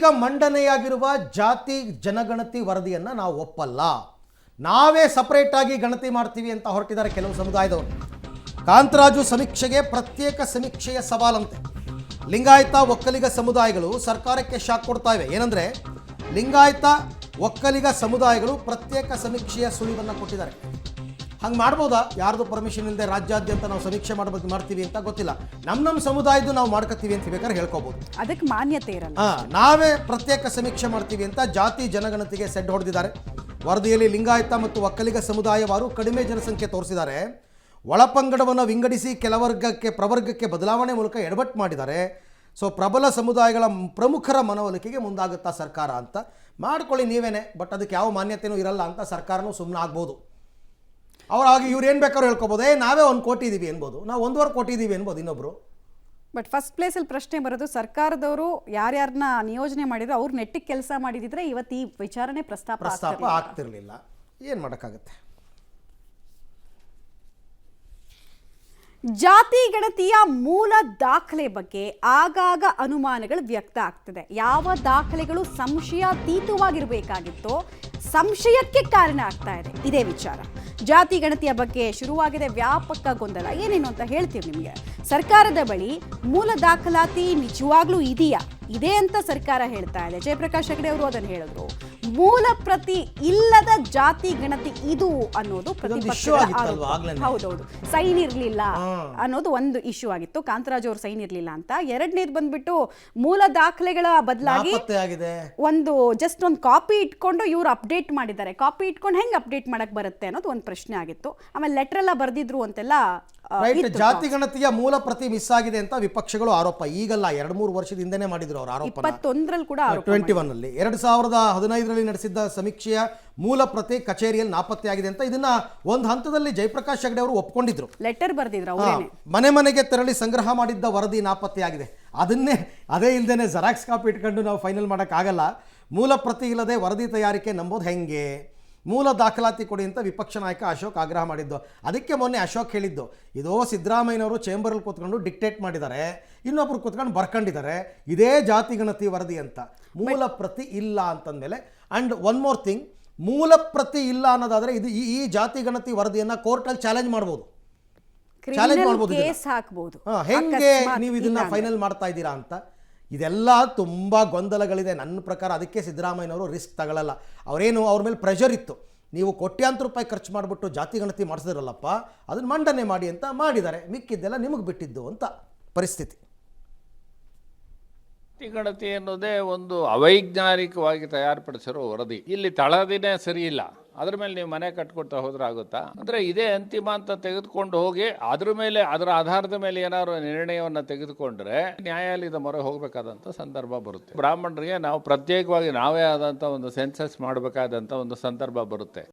ಈಗ ಮಂಡನೆಯಾಗಿರುವ ಜಾತಿ ಜನಗಣತಿ ವರದಿಯನ್ನು ನಾವು ಒಪ್ಪಲ್ಲ, ನಾವೇ ಸಪರೇಟ್ ಆಗಿ ಗಣತಿ ಮಾಡ್ತೀವಿ ಅಂತ ಹೊರಟಿದ್ದಾರೆ ಕೆಲವು ಸಮುದಾಯದವರು. ಕಾಂತರಾಜು ಸಮೀಕ್ಷೆಗೆ ಪ್ರತ್ಯೇಕ ಸಮೀಕ್ಷೆಯ ಸವಾಲಂತೆ. ಲಿಂಗಾಯತ ಒಕ್ಕಲಿಗ ಸಮುದಾಯಗಳು ಸರ್ಕಾರಕ್ಕೆ ಶಾಕ್ ಕೊಡ್ತಾ ಇವೆ. ಏನಂದರೆ, ಲಿಂಗಾಯತ ಒಕ್ಕಲಿಗ ಸಮುದಾಯಗಳು ಪ್ರತ್ಯೇಕ ಸಮೀಕ್ಷೆಯ ಸುಳಿವನ್ನು ಕೊಟ್ಟಿದ್ದಾರೆ. ಹಂಗೆ ಮಾಡ್ಬೋದಾ? ಯಾರ್ದು ಪರ್ಮಿಷನ್ ಇಲ್ಲದೆ ರಾಜ್ಯಾದ್ಯಂತ ನಾವು ಸಮೀಕ್ಷೆ ಮಾಡ್ತೀವಿ ಅಂತ ಗೊತ್ತಿಲ್ಲ. ನಮ್ಮ ಸಮುದಾಯದ್ದು ನಾವು ಮಾಡ್ಕೋತೀವಿ ಅಂತ ಬೇಕಾದ್ರೆ ಹೇಳ್ಕೋಬಹುದು, ಅದಕ್ಕೆ ಮಾನ್ಯತೆ ಇರಲ್ಲ. ನಾವೇ ಪ್ರತ್ಯೇಕ ಸಮೀಕ್ಷೆ ಮಾಡ್ತೀವಿ ಅಂತ ಜಾತಿ ಜನಗಣತಿಗೆ ಸೆಡ್ ಹೊಡೆದಿದ್ದಾರೆ. ವರದಿಯಲ್ಲಿ ಲಿಂಗಾಯತ ಮತ್ತು ಒಕ್ಕಲಿಗ ಸಮುದಾಯವಾರು ಕಡಿಮೆ ಜನಸಂಖ್ಯೆ ತೋರಿಸಿದ್ದಾರೆ. ಒಳಪಂಗಡವನ್ನು ವಿಂಗಡಿಸಿ ಪ್ರವರ್ಗಕ್ಕೆ ಬದಲಾವಣೆ ಮೂಲಕ ಎಡವಟ್ಟು ಮಾಡಿದ್ದಾರೆ. ಸೊ ಪ್ರಬಲ ಸಮುದಾಯಗಳ ಪ್ರಮುಖರ ಮನವೊಲಿಕೆಗೆ ಮುಂದಾಗುತ್ತಾ ಸರ್ಕಾರ ಅಂತ ಮಾಡ್ಕೊಳ್ಳಿ ನೀವೇನೆ, ಬಟ್ ಅದಕ್ಕೆ ಯಾವ ಮಾನ್ಯತೆಯೂ ಇರಲ್ಲ ಅಂತ ಸರ್ಕಾರನೂ ಸುಮ್ಮನೆ ಆಗ್ಬೋದು. ಅವರಾಗಿ ಇವ್ರು ಏನು ಬೇಕಾದ್ರೂ ಹೇಳ್ಕೊಬೋದು, ನಾವೇ 1 ಕೋಟಿ ಇದ್ದೀವಿ ಅನ್ಬೋದು, ನಾವು 1.25 ಕೋಟಿ ಇದ್ದೀವಿ ಅನ್ಬೋದು ಇನ್ನೊಬ್ರು. ಬಟ್ ಫಸ್ಟ್ ಪ್ಲೇಸಲ್ಲಿ ಪ್ರಶ್ನೆ ಬರೋದು, ಸರ್ಕಾರದವರು ಯಾರ್ಯಾರನ್ನ ನಿಯೋಜನೆ ಮಾಡಿದ್ರು ಅವ್ರು ನೆಟ್ಟಿಗೆ ಕೆಲಸ ಮಾಡಿದಿದ್ರೆ ಇವತ್ತು ಈ ವಿಚಾರಣೆ ಪ್ರಸ್ತಾಪ ಆಗ್ತಿರ್ಲಿಲ್ಲ. ಏನು ಮಾಡೋಕ್ಕಾಗುತ್ತೆ? ಜಾತಿ ಗಣತಿಯ ಮೂಲ ದಾಖಲೆ ಬಗ್ಗೆ ಆಗಾಗ ಅನುಮಾನಗಳು ವ್ಯಕ್ತ ಆಗ್ತದೆ. ಯಾವ ದಾಖಲೆಗಳು ಸಂಶಯಾತೀತವಾಗಿರಬೇಕಾಗಿತ್ತೋ ಸಂಶಯಕ್ಕೆ ಕಾರಣ ಆಗ್ತಾ ಇದೆ ಇದೇ ವಿಚಾರ. ಜಾತಿ ಗಣತಿಯ ಬಗ್ಗೆ ಶುರುವಾಗಿದೆ ವ್ಯಾಪಕ ಗೊಂದಲ. ಏನೇನು ಅಂತ ಹೇಳ್ತೀವಿ ನಿಮಗೆ. ಸರ್ಕಾರದ ಬಳಿ ಮೂಲ ದಾಖಲಾತಿ ನಿಜವಾಗ್ಲೂ ಇದೆಯಾ? ಇದೆ ಅಂತ ಸರ್ಕಾರ ಹೇಳ್ತಾ ಇದೆ. ಜಯಪ್ರಕಾಶ್ ಹೆಗಡೆ ಅವರು ಅದನ್ನು ಹೇಳಿದ್ರು. ಮೂಲ ಪ್ರತಿ ಇಲ್ಲದ ಜಾತಿ ಗಣತಿ ಇದು ಅನ್ನೋದು ಪ್ರತಿಪಕ್ಷದ ಆರೋಪ. ಹೌದೌದು, ಸೈನ್ ಇರಲಿಲ್ಲ ಅನ್ನೋದು ಒಂದು ಇಶ್ಯೂ ಆಗಿತ್ತು. ಕಾಂತರಾಜ್ ಅವರು ಸೈನ್ ಇರಲಿಲ್ಲ ಅಂತ. ಎರಡನೇದು ಬಂದ್ಬಿಟ್ಟು ಮೂಲ ದಾಖಲೆಗಳ ಬದಲಾಗಿ ಒಂದು ಜಸ್ಟ್ ಒಂದು ಕಾಪಿ ಇಟ್ಕೊಂಡು ಇವ್ರು ಅಪ್ಡೇಟ್ ಮಾಡಿದ್ದಾರೆ. ಕಾಪಿ ಇಟ್ಕೊಂಡು ಹೆಂಗೆ ಅಪ್ಡೇಟ್ ಮಾಡಕ್ ಬರುತ್ತೆ ಅನ್ನೋದು ಒಂದು ಪ್ರಶ್ನೆ ಆಗಿತ್ತು. ಆಮೇಲೆ ಲೆಟರ್ ಎಲ್ಲ ಬರ್ದಿದ್ರು ಅಂತೆಲ್ಲ. ಜಾತಿ ಗಣತಿಯ ಮೂಲ ಪ್ರತಿ ಮಿಸ್ ಆಗಿದೆ ಅಂತ ವಿಪಕ್ಷಗಳು ಆರೋಪ. ಈಗಲ್ಲ, 2-3 ವರ್ಷದ ಹಿಂದೆನೇ ಮಾಡಿದ್ರು ಅವರು ಆರೋಪ. 21ರಲ್ಲಿ ಕೂಡ 21ನಲ್ಲಿ 2015ರಲ್ಲಿ ನಡೆಸಿದ್ದ ಸಮೀಕ್ಷೆಯ ಮೂಲ ಪ್ರತಿ ಕಚೇರಿಯಲ್ಲಿ ನಾಪತ್ತೆಯಾಗಿದೆ ಅಂತ ಇದನ್ನ ಒಂದು ಹಂತದಲ್ಲಿ ಜಯಪ್ರಕಾಶ್ ಹೆಗಡೆ ಅವರು ಒಪ್ಕೊಂಡಿದ್ರು. ಲೆಟರ್ ಬರ್ದಿದ್ರು. ಮನೆ ಮನೆಗೆ ತೆರಳಿ ಸಂಗ್ರಹ ಮಾಡಿದ್ದ ವರದಿ ನಾಪತ್ತೆಯಾಗಿದೆ. ಅದೇ ಇಲ್ದೇನೆ ಜೆರಾಕ್ಸ್ ಕಾಪಿ ಇಟ್ಕೊಂಡು ನಾವು ಫೈನಲ್ ಮಾಡೋಕ್ಕಾಗಲ್ಲ. ಮೂಲ ಪ್ರತಿ ಇಲ್ಲದೆ ವರದಿ ತಯಾರಿಕೆ ನಂಬೋದು ಹೆಂಗೆ? ಮೂಲ ದಾಖಲಾತಿ ಕೊಡಿ ಅಂತ ವಿಪಕ್ಷ ನಾಯಕ ಅಶೋಕ್ ಆಗ್ರಹ ಮಾಡಿದ್ದು. ಅದಕ್ಕೆ ಮೊನ್ನೆ ಅಶೋಕ್ ಹೇಳಿದ್ದು, ಇದೋ ಸಿದ್ದರಾಮಯ್ಯನವರು ಚೇಂಬರಲ್ಲಿ ಕೂತ್ಕೊಂಡು ಡಿಕ್ಟೇಟ್ ಮಾಡಿದ್ದಾರೆ, ಇನ್ನೊಬ್ರು ಕೂತ್ಕೊಂಡು ಬರ್ಕೊಂಡಿದ್ದಾರೆ, ಇದೇ ಜಾತಿ ಗಣತಿ ವರದಿ ಅಂತ. ಮೂಲ ಪ್ರತಿ ಇಲ್ಲ ಅಂತಂದಮೇಲೆ, ಆ್ಯಂಡ್ ಒನ್ ಮೋರ್ ಥಿಂಗ್, ಮೂಲ ಪ್ರತಿ ಇಲ್ಲ ಅನ್ನೋದಾದರೆ ಇದು ಈ ಜಾತಿ ಗಣತಿ ವರದಿಯನ್ನು ಕೋರ್ಟಲ್ಲಿ ಚಾಲೆಂಜ್ ಮಾಡ್ಬೋದು. ಹೆಂಗೆ ನೀವು ಇದನ್ನ ಫೈನಲ್ ಮಾಡ್ತಾ ಇದ್ದೀರಾ ಅಂತ. ಇದೆಲ್ಲ ತುಂಬ ಗೊಂದಲಗಳಿದೆ ನನ್ನ ಪ್ರಕಾರ. ಅದಕ್ಕೆ ಸಿದ್ದರಾಮಯ್ಯನವರು ರಿಸ್ಕ್ ತಗೊಳ್ಳಲ್ಲ. ಅವ್ರ ಮೇಲೆ ಪ್ರೆಷರ್ ಇತ್ತು, ನೀವು ಕೋಟ್ಯಾಂತರ ರೂಪಾಯಿ ಖರ್ಚು ಮಾಡಿಬಿಟ್ಟು ಜಾತಿ ಗಣತಿ ಮಾಡಿಸಿದ್ರಲ್ಲಪ್ಪ, ಅದನ್ನು ಮಂಡನೆ ಮಾಡಿ ಅಂತ ಮಾಡಿದ್ದಾರೆ, ಮಿಕ್ಕಿದ್ದೆಲ್ಲ ನಿಮಗೆ ಬಿಟ್ಟಿದ್ದು ಅಂತ ಪರಿಸ್ಥಿತಿ. ಜಾತಿ ಗಣತಿ ಅನ್ನೋದೇ ಒಂದು ಅವೈಜ್ಞಾನಿಕವಾಗಿ ತಯಾರುಪಡಿಸಿರೋ ವರದಿ. ಇಲ್ಲಿ ತಳದಿನೇ ಸರಿ ಇಲ್ಲ, ಅದ್ರ ಮೇಲೆ ನೀವು ಮನೆ ಕಟ್ಕೊಳ್ತಾ ಹೋದ್ರೆ ಆಗುತ್ತಾ? ಅಂದರೆ ಇದೇ ಅಂತಿಮ ಅಂತ ತೆಗೆದುಕೊಂಡು ಹೋಗಿ ಅದರ ಆಧಾರದ ಮೇಲೆ ಏನಾದ್ರು ನಿರ್ಣಯವನ್ನು ತೆಗೆದುಕೊಂಡ್ರೆ ನ್ಯಾಯಾಲಯದ ಮೊರೆ ಹೋಗಬೇಕಾದಂಥ ಸಂದರ್ಭ ಬರುತ್ತೆ. ಬ್ರಾಹ್ಮಣರಿಗೆ ನಾವು ಪ್ರತ್ಯೇಕವಾಗಿ ನಾವೇ ಆದಂಥ ಒಂದು ಸೆನ್ಸಸ್ ಮಾಡಬೇಕಾದಂಥ ಒಂದು ಸಂದರ್ಭ ಬರುತ್ತೆ.